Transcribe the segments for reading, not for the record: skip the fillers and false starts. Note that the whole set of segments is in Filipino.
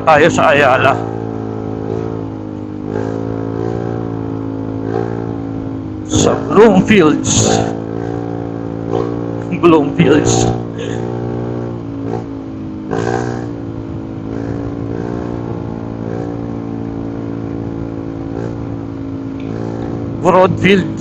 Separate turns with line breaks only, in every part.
naman tayo sa Ayala. Sa Bloomfields. Bloomfields. Broadfield.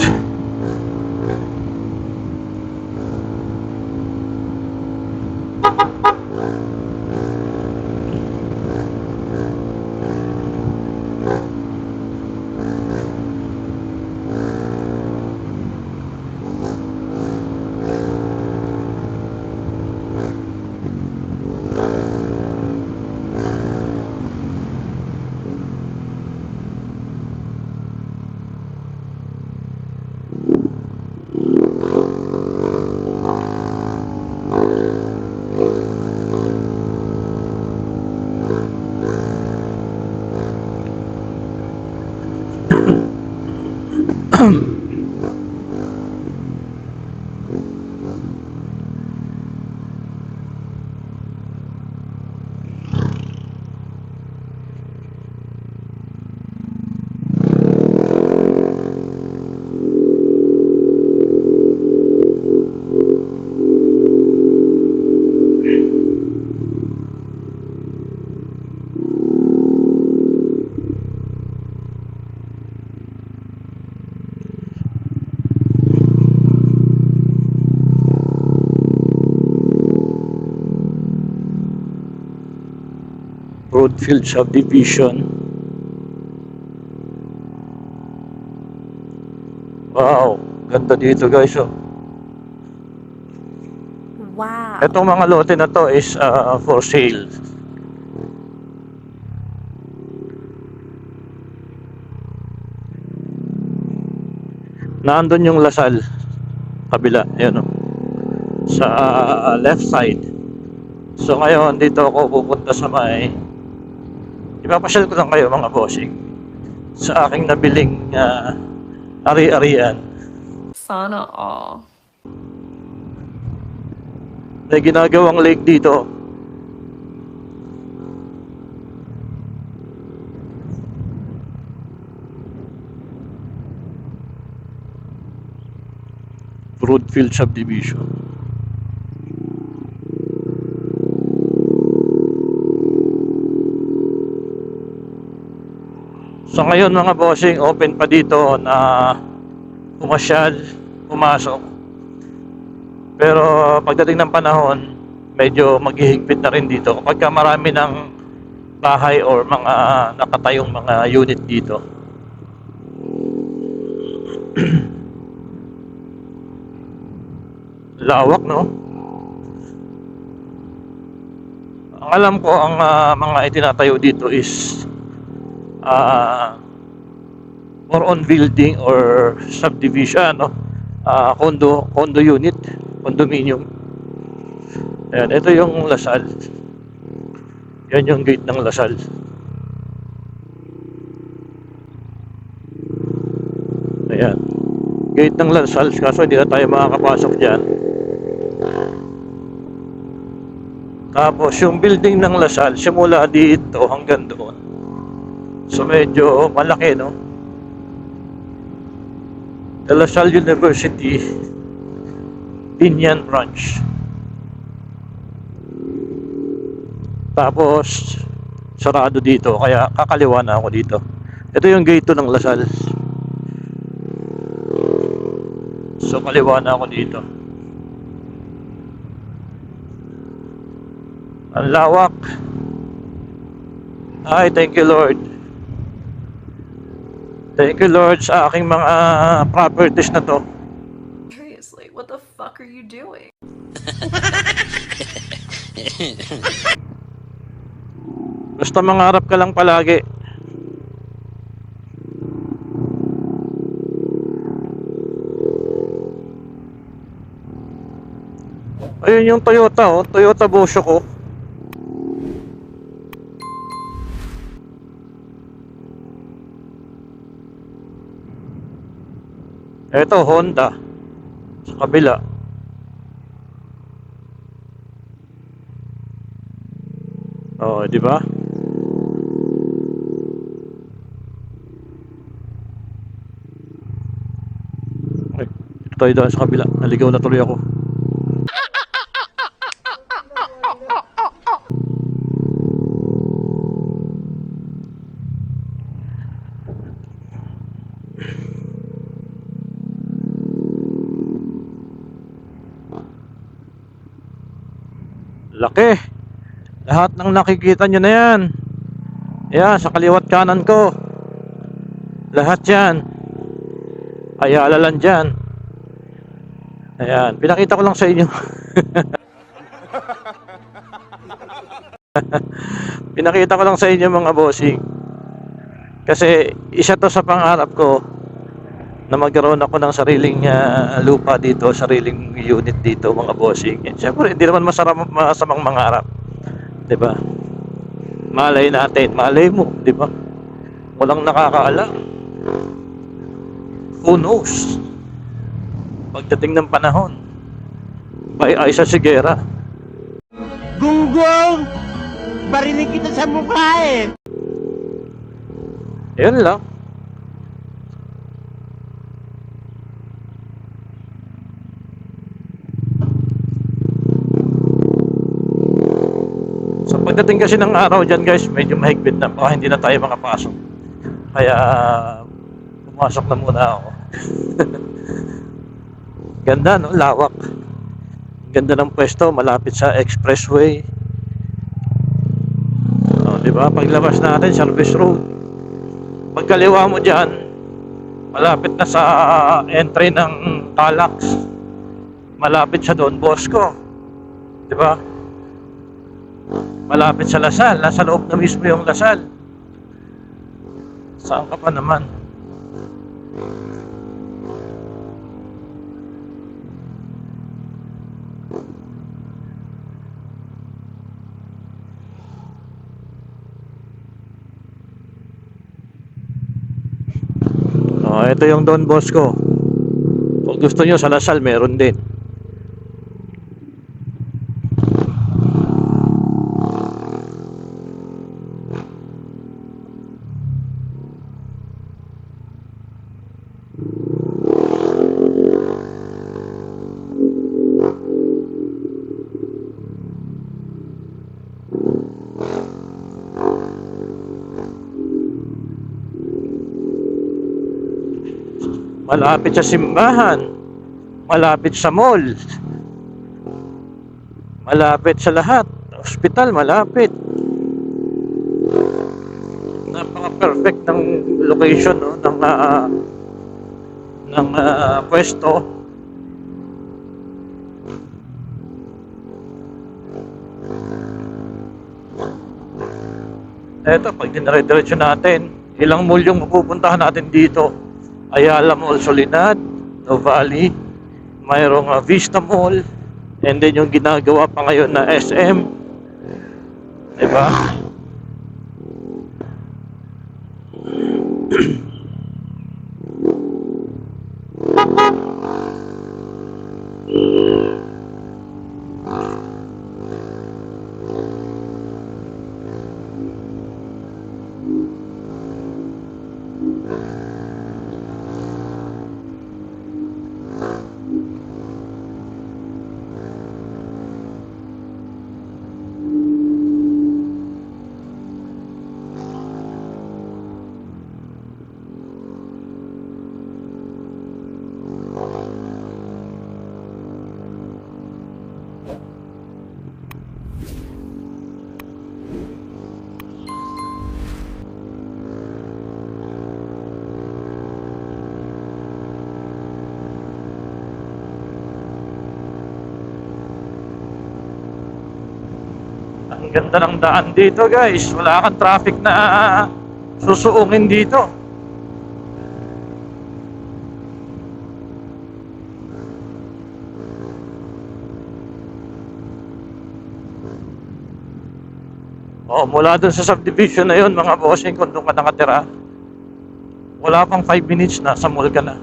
Broadfield subdivision. Wow, ganda dito guys, oh.
Wow.
Itong mga lote na to is for sale. Naandun yung Lasal, kabila, yun, oh. Sa left side. So ngayon dito ako pupunta sa may, ipapasyal ko lang kayo mga bossing sa aking nabiling ari-arian.
Sana all.
May ginagawang lake dito. Broadfield subdivision. So ngayon mga bossing, open pa dito na pumasyal, pumasok. Pero pagdating ng panahon, medyo maghihigpit na rin dito kapag marami ng bahay or mga nakatayong mga unit dito. Lawak, no? Ang alam ko, ang mga itinatayo dito is more on building or subdivision, no? Condo unit, condominium. Ayan, ito yung Lasal. Yan yung gate ng Lasal. Ayan, gate ng Lasal, kaso hindi na tayo makakapasok dyan. Tapos yung building ng Lasal, simula dito hanggang doon. So medyo malaki, no? The Lasal University Binyan Branch. Tapos sarado dito, kaya kakaliwa na ako dito. Ito yung gate ng Lasal. So kaliwa na ako dito. Ang lawak. Ay, thank you Lord. Thank you Lord sa aking mga properties na to.
Seriously, what the fuck are you doing?
Basta mangarap ka lang palagi. Ayun yung Toyota, oh. Toyota Bosho ko. Ito Honda sa kabila. Oh, di ba? tayo doon sa kabila. Naligaw na tuloy ako. Laki. Lahat ng nakikita nyo na yan. Yan, sa kaliwat kanan ko. Lahat yan. Ayala lang dyan. Ayan, pinakita ko lang sa inyo. Pinakita ko lang sa inyo mga bossing. Kasi isa to sa pangarap ko na magkaroon ako ng sariling lupa dito, sariling unit dito mga bossing. And syempre, hindi naman masamang mangarap. 'Di ba? Malay natin, malay mo, 'di ba? Walang nakakaalam. Who knows? Pagdating ng panahon, ay sa Sigera.
Gunggong! Barinig kita sa mukha eh!
Yan lang. So pagdating kasi ng araw dyan guys, medyo mahigpit na, baka hindi na tayo makapasok. Kaya pumasok na muna ako. Ganda no, lawak. Ganda ng pwesto, malapit sa expressway. Oh, di ba? Paglabas natin, service road. Pagkaliwa mo dyan, malapit na sa entry ng Talax. Malapit sa Don Bosco. Di ba? Malapit sa Lasal. Nasa loob na mismo yung Lasal. Saan ka pa naman? Oh, ito yung Don Bosco. Kung gusto nyo sa Lasal, meron din. Malapit sa simbahan, malapit sa mall, malapit sa lahat, hospital malapit. Napaka-perfect ng location no, ng pwesto. Eto, pag dinire-diretso natin, ilang mall yung mapupuntahan natin dito. Ayala Mall, Soledad, Novali, mayroong Vista Mall, and then yung ginagawa pa ngayon na SM. Diba? Ang ganda ng daan dito guys. Wala kang traffic na susuungin dito. Oh, mula dun sa subdivision na yun mga bossing, kung doon ka nakatira, wala pang 5 minutes na sa mall ka na.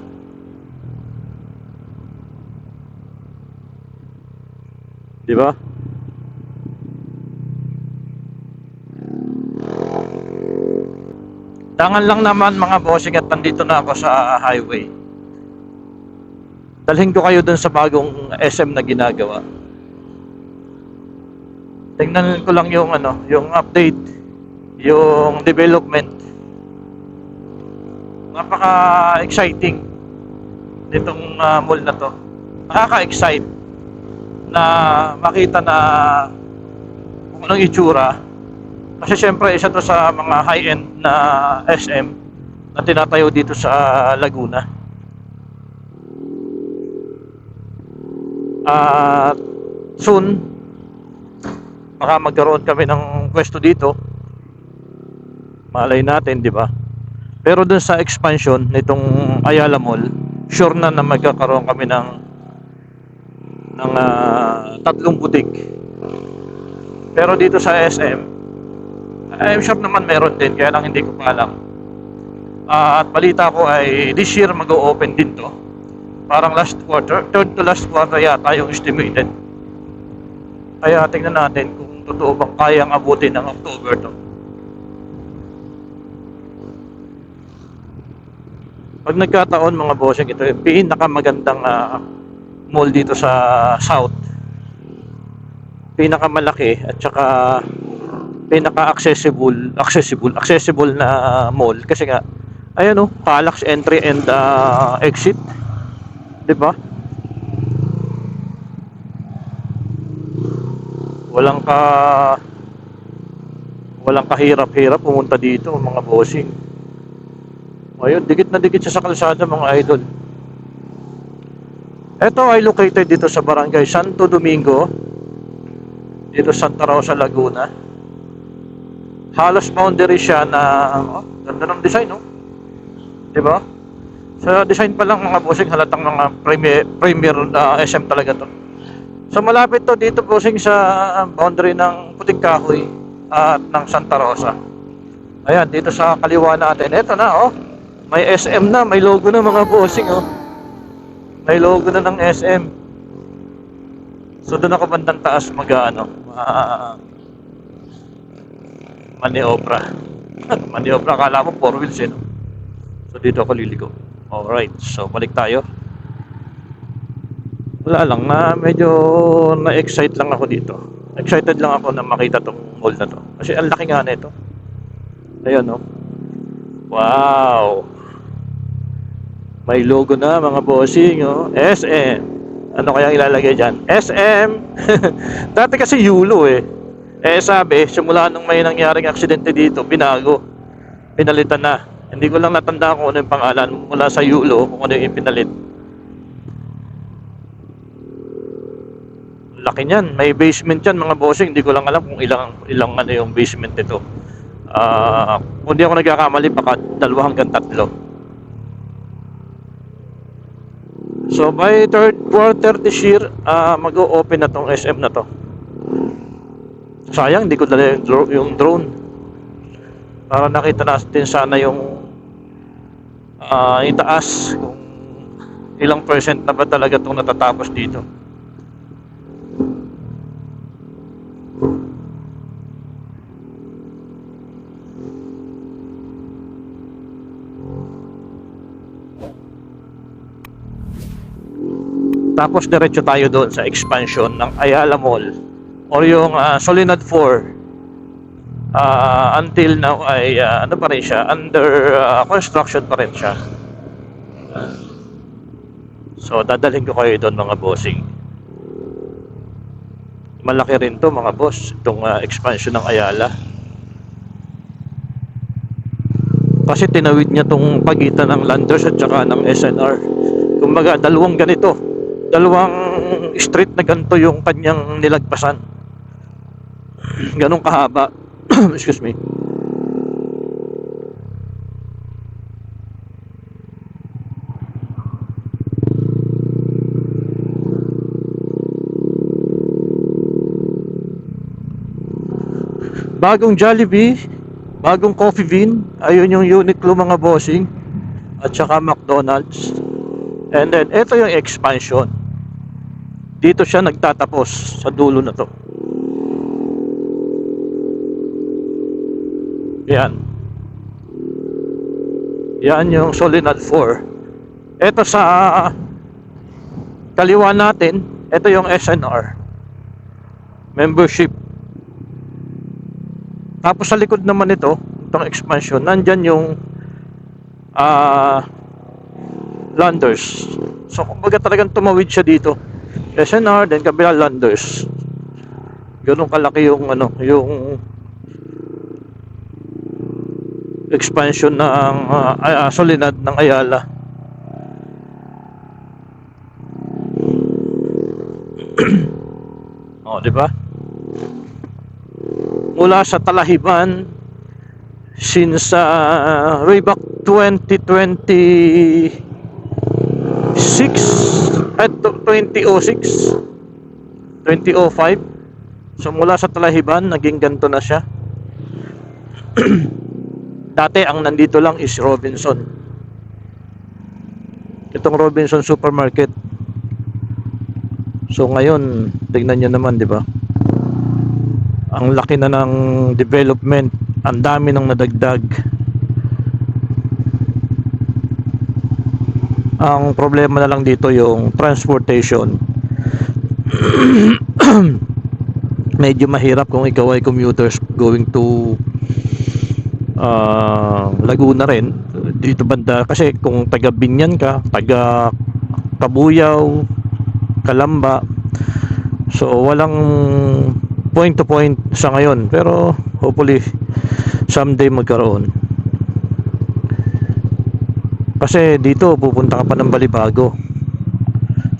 Di ba? Dangan lang naman mga bossing at nandito na ako sa highway. dalhin ko kayo dun sa bagong SM na ginagawa. Tingnan ko lang yung yung update, yung development. Napaka-exciting nitong mall na to. Nakaka-excite na makita na kung anong itsura. Kasi syempre isa to sa mga high-end na SM na tinatayo dito sa Laguna. At soon baka magkaroon kami ng pwesto dito. Malay natin, di ba? Pero dun sa expansion nitong Ayala Mall, sure na magkakaroon kami ng 3 boutique. Pero dito sa SM, I'm sure naman meron din, kaya lang hindi ko pa alam. At balita ko ay this year mag-o-open din to. Parang last quarter, third to last quarter yata yung estimated. Kaya tingnan natin kung totoo bang kayang abutin ng October to. Pag nagkataon mga bossing, ito yung pinakamagandang mall dito sa South. Pinakamalaki at saka accessible na mall kasi nga ayan Calax entry and exit, 'di ba? Walang kahirap-hirap pumunta dito mga bossing. Ayun, dikit na dikit siya sa kalsada mga idol. Ito ay located dito sa Barangay Santo Domingo, dito Santa Rosa, Laguna. Halos boundary siya na ganda ng design, 'di ba? Sa design pa lang mga bossing, halatang mga premier SM talaga to. So malapit to dito bossing sa boundary ng Puting Kahoy at ng Santa Rosa. Ayan, dito sa kaliwa natin. Ito na may SM na, may logo na mga bossing May logo na ng SM. So doon ako bandang taas maniobra. Maniobra, akala mo 4 wheels So dito ako liligo. Alright, so balik tayo. Wala lang, medyo na-excite lang ako dito. Excited lang ako na makita tong mall na to. Kasi ang laki nga nito. Ayun Wow! May logo na mga bossing SM. Ano kaya ilalagay dyan? SM! Dati kasi Yulo sabi, simula nung may nangyaring aksidente dito, binago. Pinalitan na. Hindi ko lang natandaan kung ano yung pangalan mula sa Yulo, kung ano yung pinalit. Laki niyan, may basement yan mga bossing. Hindi ko lang alam kung ilang yung basement nito. Kung di ako nagkakamali, baka 2 hanggang 3. So by third quarter this year, mag-o-open na tong SM na to. Sayang, hindi ko dala yung drone. Para nakita natin sana yung itaas, kung ilang percent na ba talaga itong natatapos dito. Tapos diretso tayo doon sa expansion ng Ayala Mall or yung Solinad 4. Until now ay ano pa rin siya, under construction pa rin siya. So dadalhin ko kayo doon mga bossing. Malaki rin to mga boss, itong expansion ng Ayala. Kasi tinawid niya tong pagitan ng Landers at saka ng SNR. Kumbaga dalawang street na ganito yung kanyang nilagpasan. Ganong kahaba. Excuse me. Bagong Jollibee, bagong Coffee Bean, ayun yung Uniqlo mga bossing, at saka McDonald's. And then ito yung expansion. Dito siya nagtatapos sa dulo na to. Yan. Yan yung Solinad 4. Ito sa kaliwa natin, ito yung SNR. Membership. Tapos sa likod naman ito, itong expansion, nandyan yung Landers. So kumbaga talagang tumawid siya dito. SNR, then kabila Landers. Ganun kalaki yung yung expansion ng Soledad ng Ayala. Oh, di ba? Mula sa Talahiban since way back 2026 at 2006 2005. So mula sa Talahiban naging ganito na siya. Dati ang nandito lang is Robinson. Itong Robinson Supermarket. So ngayon, tingnan niyo naman, 'di ba? Ang laki na ng development, ang dami nang nadagdag. Ang problema na lang dito yung transportation. Medyo mahirap kung ikaw ay commuters going to Laguna rin dito banda, kasi kung taga Binyan ka, taga Kabuyaw, Kalamba, so walang point to point sa ngayon, pero hopefully someday magkaroon. Kasi dito pupunta ka pa ng Balibago,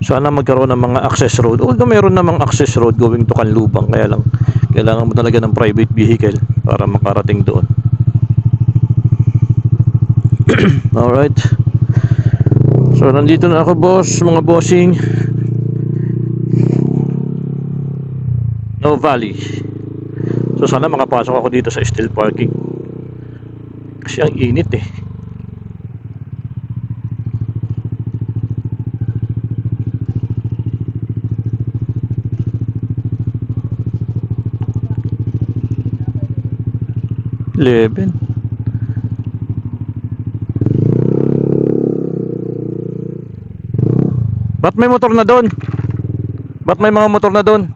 sana magkaroon ng mga access road. Although meron namang access road going to Canlubang, kaya lang kailangan mo talaga ng private vehicle para makarating doon. Alright, so nandito na ako, boss, mga bossing. No Valley. So sana makapasok ako dito sa steel parking, kasi ang init eh. Eleven. Ba't may motor na doon? Ba't may mga motor na doon?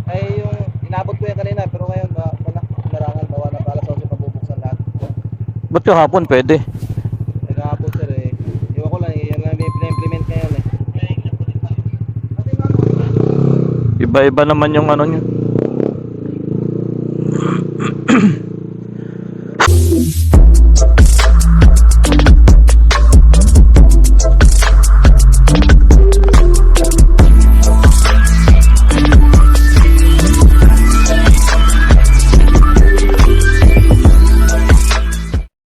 Ay, yung inabot ko yan kanina, pero ngayon wala, larangan, bawa na para sa pabubuksan lahat.
Ba't kahapon pwede?
Nag-aabot sir eh. Iwan ko lang, yan lang yung pina-implement ngayon eh.
Iba-iba naman yung ano nyo.